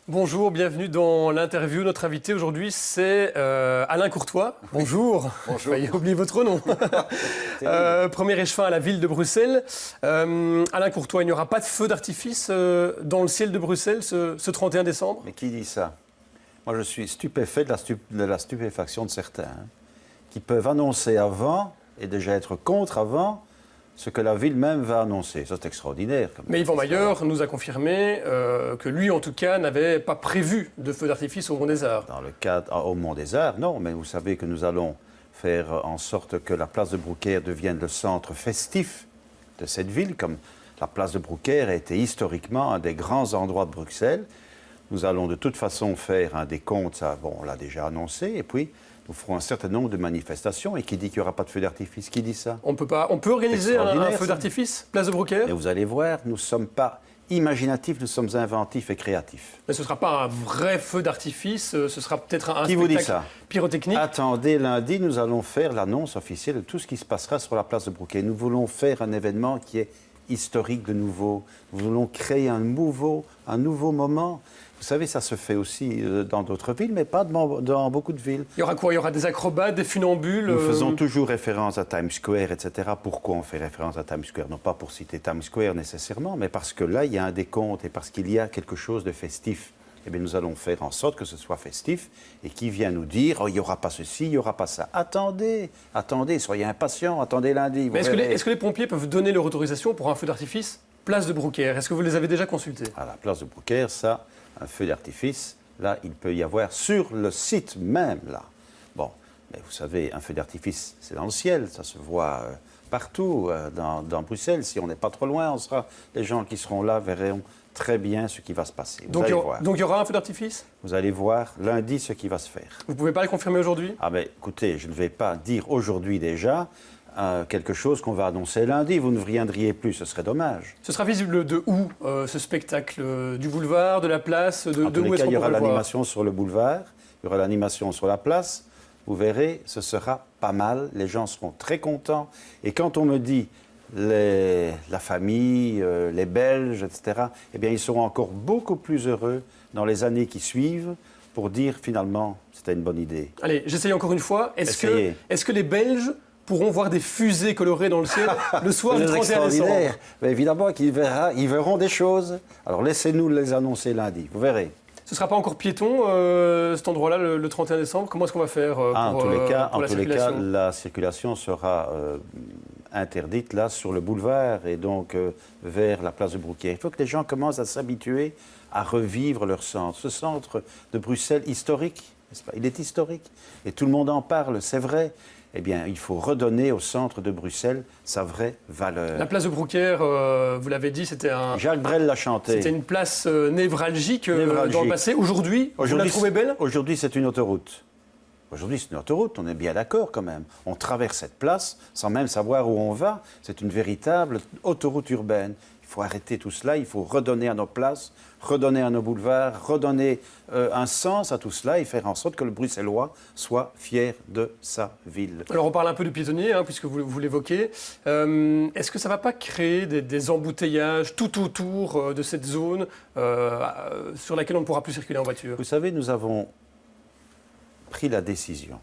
Bonjour, bienvenue dans l'interview. Notre invité aujourd'hui, c'est Alain Courtois. Bonjour. Bonjour. J'ai oublié votre nom. Premier échevin à la ville de Bruxelles. Alain Courtois, il n'y aura pas de feu d'artifice dans le ciel de Bruxelles ce 31 décembre? Mais qui dit ça? Moi, je suis stupéfait de la stupéfaction de certains qui peuvent annoncer avant et déjà être contre avant ce que la ville même va annoncer. Ça, c'est extraordinaire. Mais Yvan Mayer nous a confirmé que lui, en tout cas, n'avait pas prévu de feu d'artifice au Mont des Arts. Dans le cadre au Mont des Arts, non, mais vous savez que nous allons faire en sorte que la place de Brouckère devienne le centre festif de cette ville, comme la place de Brouckère a été historiquement un des grands endroits de Bruxelles. Nous allons de toute façon faire un décompte, ça, bon, on l'a déjà annoncé, et puis nous ferons un certain nombre de manifestations. Et qui dit qu'il n'y aura pas de feu d'artifice? Qui dit ça? On peut organiser un feu d'artifice, place de Brouckère? Et vous allez voir, nous ne sommes pas imaginatifs, nous sommes inventifs et créatifs. Mais ce ne sera pas un vrai feu d'artifice, ce sera peut-être un Qui vous dit spectacle ça? pyrotechnique. Attendez, lundi, nous allons faire l'annonce officielle de tout ce qui se passera sur la place de Brouckère. Nous voulons faire un événement qui est historique de nouveau. Nous voulons créer un nouveau moment. Vous savez, ça se fait aussi dans d'autres villes, mais pas dans beaucoup de villes. Il y aura quoi? Il y aura des acrobates, des funambules? Nous faisons toujours référence à Times Square, etc. Pourquoi on fait référence à Times Square? Non pas pour citer Times Square nécessairement, mais parce que là, il y a un décompte et parce qu'il y a quelque chose de festif. Eh bien, nous allons faire en sorte que ce soit festif et qui vient nous dire oh, il n'y aura pas ceci, il n'y aura pas ça. Attendez, soyez impatients, attendez lundi. Mais est-ce que les pompiers peuvent donner leur autorisation pour un feu d'artifice place de Brouckère? Est-ce que vous les avez déjà consultés? À la place de Brouckère, ça, un feu d'artifice, là, il peut y avoir sur le site même, là. Bon, mais vous savez, un feu d'artifice, c'est dans le ciel, ça se voit partout dans Bruxelles. Si on n'est pas trop loin, les gens qui seront là verront très bien ce qui va se passer. Donc il y aura un feu d'artifice? Vous allez voir lundi ce qui va se faire. Vous ne pouvez pas le confirmer aujourd'hui? Ah ben, écoutez, je ne vais pas dire aujourd'hui déjà quelque chose qu'on va annoncer lundi. Vous ne viendriez plus, ce serait dommage. Ce sera visible de où, ce spectacle? Du boulevard, de la place? De tous où les est-ce cas, qu'on il y aura pourra le voir? l'animation sur le boulevard, il y aura l'animation sur la place. Vous verrez, ce sera pas mal. Les gens seront très contents. Et quand on me dit la famille, les Belges, etc., eh bien, ils seront encore beaucoup plus heureux dans les années qui suivent pour dire finalement, c'était une bonne idée. Allez, j'essaye encore une fois. Essayez. Est-ce que les Belges pourront voir des fusées colorées dans le ciel le soir du 31 décembre? Mais évidemment qu'ils verront des choses. Alors laissez-nous les annoncer lundi, vous verrez. Ce ne sera pas encore piéton, cet endroit-là, le 31 décembre? Comment est-ce qu'on va faire En tous les cas, circulation? la circulation sera interdite là sur le boulevard et donc vers la place de Brouckère. Il faut que les gens commencent à s'habituer à revivre leur centre. Ce centre de Bruxelles historique, n'est-ce pas? Il est historique et tout le monde en parle, c'est vrai. Eh bien, il faut redonner au centre de Bruxelles sa vraie valeur. La place de Brouckère, vous l'avez dit, c'était Jacques Brel l'a chanté. C'était une place névralgique dans le passé. Aujourd'hui, vous la trouvez belle? Aujourd'hui, c'est une autoroute. Aujourd'hui, c'est une autoroute, on est bien d'accord quand même. On traverse cette place sans même savoir où on va. C'est une véritable autoroute urbaine. Il faut arrêter tout cela, il faut redonner à nos places, redonner à nos boulevards, redonner un sens à tout cela et faire en sorte que le Bruxellois soit fier de sa ville. Alors on parle un peu du piétonnier, puisque vous l'évoquez. Est-ce que ça ne va pas créer des embouteillages tout autour de cette zone sur laquelle on ne pourra plus circuler en voiture? Vous savez, nous avons pris la décision,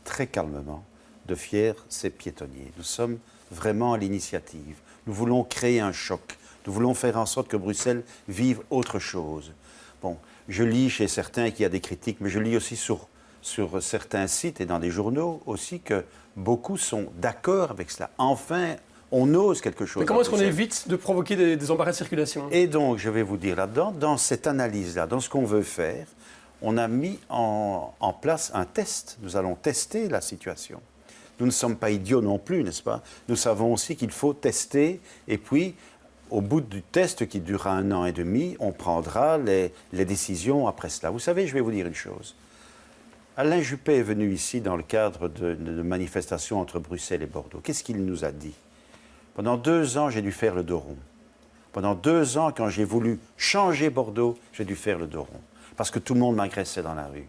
très calmement, de fier ces piétonniers. Nous sommes vraiment à l'initiative. Nous voulons créer un choc. Nous voulons faire en sorte que Bruxelles vive autre chose. Bon, je lis chez certains qu'il y a des critiques, mais je lis aussi sur certains sites et dans des journaux aussi que beaucoup sont d'accord avec cela. Enfin, on ose quelque chose. Mais comment est-ce qu'on évite de provoquer des embarras de circulation? Et donc, je vais vous dire là-dedans, dans cette analyse-là, dans ce qu'on veut faire, on a mis en place un test. Nous allons tester la situation. Nous ne sommes pas idiots non plus, n'est-ce pas? Nous savons aussi qu'il faut tester et puis, au bout du test qui durera 1 an et demi, on prendra les décisions après cela. Vous savez, je vais vous dire une chose. Alain Juppé est venu ici dans le cadre de manifestations entre Bruxelles et Bordeaux. Qu'est-ce qu'il nous a dit? Pendant 2 ans, j'ai dû faire le dos rond. Pendant 2 ans, quand j'ai voulu changer Bordeaux, j'ai dû faire le dos rond. Parce que tout le monde m'agressait dans la rue.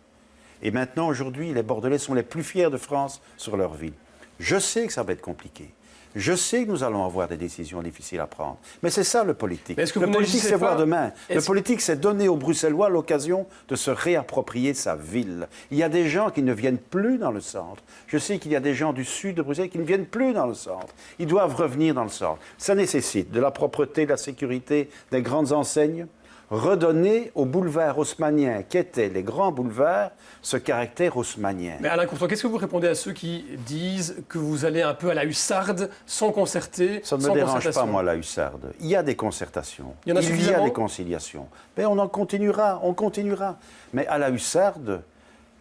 Et maintenant, aujourd'hui, les Bordelais sont les plus fiers de France sur leur ville. Je sais que ça va être compliqué. Je sais que nous allons avoir des décisions difficiles à prendre. Mais c'est ça le politique. Mais est-ce que Le vous politique, n'agissez c'est voir pas- demain. Le Est-ce- politique, c'est donner aux Bruxellois l'occasion de se réapproprier sa ville. Il y a des gens qui ne viennent plus dans le centre. Je sais qu'il y a des gens du sud de Bruxelles qui ne viennent plus dans le centre. Ils doivent revenir dans le centre. Ça nécessite de la propreté, de la sécurité, des grandes enseignes. Redonner aux boulevards haussmanniens, qui étaient les grands boulevards, ce caractère haussmannien. Mais Alain Courtois, qu'est-ce que vous répondez à ceux qui disent que vous allez un peu à la hussarde, sans concerter, Ça ne sans me dérange concertation? pas, moi, la hussarde. Il y a des concertations. Il y en a suffisamment des conciliations. Mais on en continuera, on continuera. Mais à la hussarde,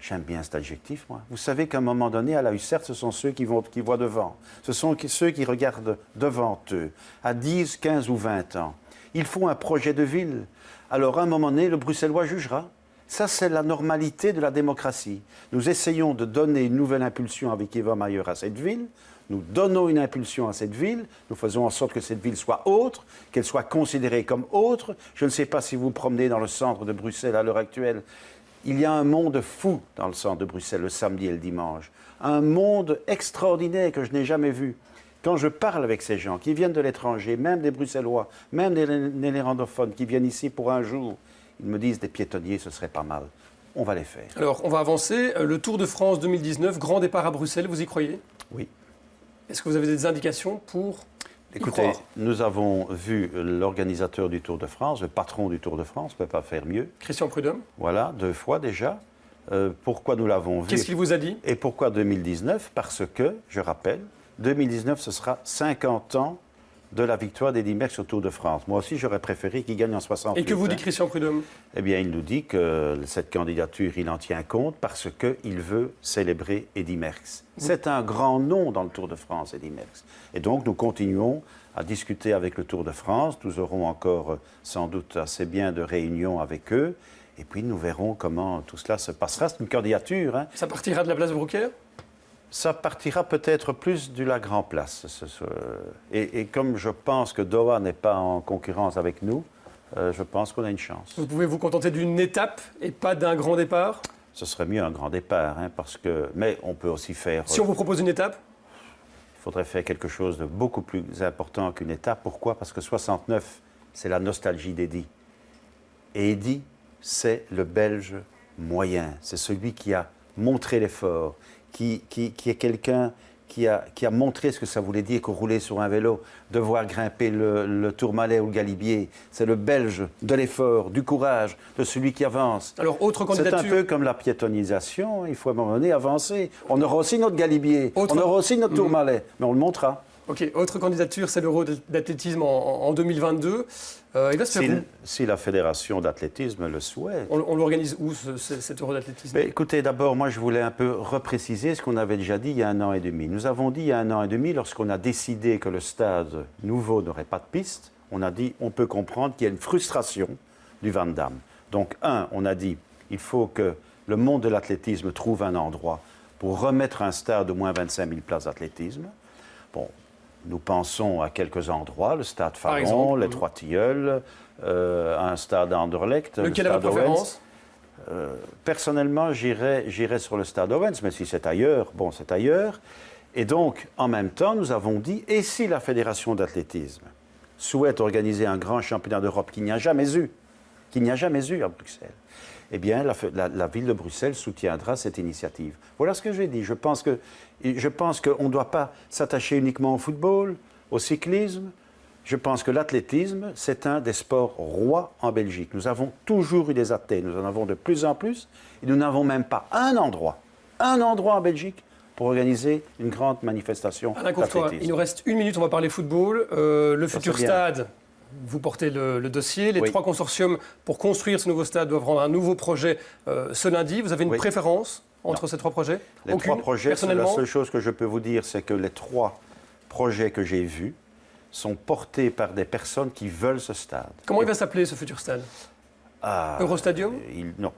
j'aime bien cet adjectif, moi. Vous savez qu'à un moment donné, à la hussarde, ce sont ceux qui voient devant. Ce sont ceux qui regardent devant eux, à 10, 15 ou 20 ans. Il faut un projet de ville. Alors, à un moment donné, le Bruxellois jugera. Ça, c'est la normalité de la démocratie. Nous essayons de donner une nouvelle impulsion avec Eva Mayer à cette ville. Nous donnons une impulsion à cette ville. Nous faisons en sorte que cette ville soit autre, qu'elle soit considérée comme autre. Je ne sais pas si vous vous promenez dans le centre de Bruxelles à l'heure actuelle. Il y a un monde fou dans le centre de Bruxelles le samedi et le dimanche. Un monde extraordinaire que je n'ai jamais vu. Quand je parle avec ces gens qui viennent de l'étranger, même des Bruxellois, même des néerlandophones qui viennent ici pour un jour, ils me disent des piétonniers, ce serait pas mal. On va les faire. Alors, on va avancer. Le Tour de France 2019, grand départ à Bruxelles, vous y croyez? Oui. Est-ce que vous avez des indications pour y Écoutez, croire? nous avons vu l'organisateur du Tour de France, le patron du Tour de France, ne peut pas faire mieux. Christian Prudhomme, Voilà, 2 fois déjà. Pourquoi nous l'avons vu? qu'est-ce qu'il vous a dit? Et pourquoi 2019? Parce que, je rappelle, 2019, ce sera 50 ans de la victoire d'Eddy Merckx au Tour de France. Moi aussi, j'aurais préféré qu'il gagne en 68. Et que vous dit Christian Prudhomme? Eh bien, il nous dit que cette candidature, il en tient compte parce qu'il veut célébrer Eddy Merckx. C'est un grand nom dans le Tour de France, Eddy Merckx. Et donc, nous continuons à discuter avec le Tour de France. Nous aurons encore sans doute assez bien de réunions avec eux. Et puis, nous verrons comment tout cela se passera. C'est une candidature, hein. Ça partira de la place de Brouckère? Ça partira peut-être plus de la Grand Place. Et comme je pense que Doha n'est pas en concurrence avec nous, je pense qu'on a une chance. Vous pouvez vous contenter d'une étape et pas d'un grand départ? Ce serait mieux un grand départ, hein, mais on peut aussi faire... Si on vous propose une étape? Il faudrait faire quelque chose de beaucoup plus important qu'une étape. Pourquoi? Parce que 69, c'est la nostalgie d'Eddy. Et Eddy, c'est le Belge moyen. C'est celui qui a montré l'effort, qui est quelqu'un qui a montré ce que ça voulait dire que rouler sur un vélo, devoir grimper le Tourmalet ou le Galibier. C'est le Belge de l'effort, du courage, de celui qui avance. Alors, autre C'est candidature? un peu comme la piétonnisation, il faut à un moment donné avancer. On aura aussi notre Galibier, on aura aussi notre Tourmalet, mais on le montrera. Ok, autre candidature, c'est l'Euro d'athlétisme en 2022. Il va se faire où? Si la fédération d'athlétisme le souhaite. On l'organise où, cet Euro d'athlétisme? Mais écoutez, d'abord, moi, je voulais un peu repréciser ce qu'on avait déjà dit il y a 1 an et demi. Nous avons dit il y a 1 an et demi, lorsqu'on a décidé que le stade nouveau n'aurait pas de piste, on a dit on peut comprendre qu'il y a une frustration du Van Damme. Donc, on a dit il faut que le monde de l'athlétisme trouve un endroit pour remettre un stade de moins 25 000 places d'athlétisme. Bon, nous pensons à quelques endroits, le stade Faron, les Trois Tilleuls, un stade à Anderlecht, lequel le a stade votre préférence? Personnellement, j'irais sur le stade Owens, mais si c'est ailleurs, bon, c'est ailleurs. Et donc, en même temps, nous avons dit, et si la Fédération d'athlétisme souhaite organiser un grand championnat d'Europe qu'il n'y a jamais eu à Bruxelles, eh bien, la ville de Bruxelles soutiendra cette initiative. Voilà ce que j'ai dit. Je pense qu'on ne doit pas s'attacher uniquement au football, au cyclisme. Je pense que l'athlétisme, c'est un des sports rois en Belgique. Nous avons toujours eu des athlètes, nous en avons de plus en plus, et nous n'avons même pas un endroit en Belgique pour organiser une grande manifestation Alain Courtois, d'athlétisme. il nous reste 1 minute, on va parler football. Le futur c'est bien. stade, vous portez le dossier. Les Oui. 3 consortiums pour construire ce nouveau stade doivent rendre un nouveau projet ce lundi. Vous avez une Oui. préférence entre ces 3 projets? Les Aucune, 3 projets, la personnellement? seule chose que je peux vous dire, c'est que les 3 projets que j'ai vus sont portés par des personnes qui veulent ce stade. Comment il va s'appeler ce futur stade? Eurostadium? Non.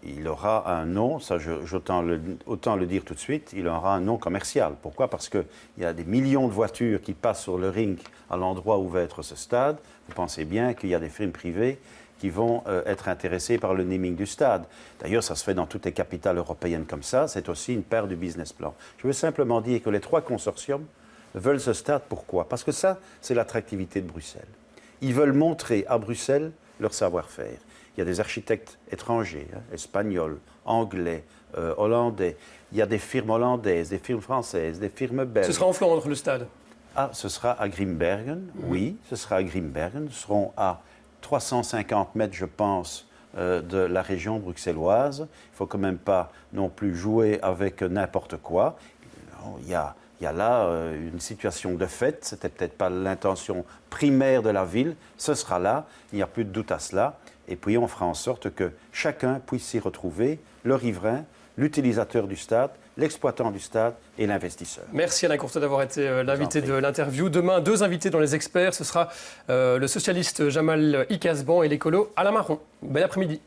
Il aura un nom, ça autant le dire tout de suite, il aura un nom commercial. Pourquoi? Parce qu'il y a des millions de voitures qui passent sur le ring à l'endroit où va être ce stade. Vous pensez bien qu'il y a des firmes privées qui vont être intéressées par le naming du stade. D'ailleurs, ça se fait dans toutes les capitales européennes comme ça. C'est aussi une part du business plan. Je veux simplement dire que les 3 consortiums veulent ce stade. Pourquoi? Parce que ça, c'est l'attractivité de Bruxelles. Ils veulent montrer à Bruxelles leur savoir-faire. Il y a des architectes étrangers, espagnols, anglais, hollandais. Il y a des firmes hollandaises, des firmes françaises, des firmes belges. Ce sera en Flandre, le stade? Ah, ce sera à Grimbergen, oui, ce sera à Grimbergen. Nous serons à 350 mètres, je pense, de la région bruxelloise. Il ne faut quand même pas non plus jouer avec n'importe quoi. Il y a là une situation de fête. Ce n'était peut-être pas l'intention primaire de la ville. Ce sera là, il n'y a plus de doute à cela. Et puis on fera en sorte que chacun puisse s'y retrouver, le riverain, l'utilisateur du stade, l'exploitant du stade et l'investisseur. Merci Alain Courteau d'avoir été l'invité de l'interview. Demain, 2 invités dans les experts. Ce sera le socialiste Jamal Ikasban et l'écolo Alain Marron. Bel après-midi.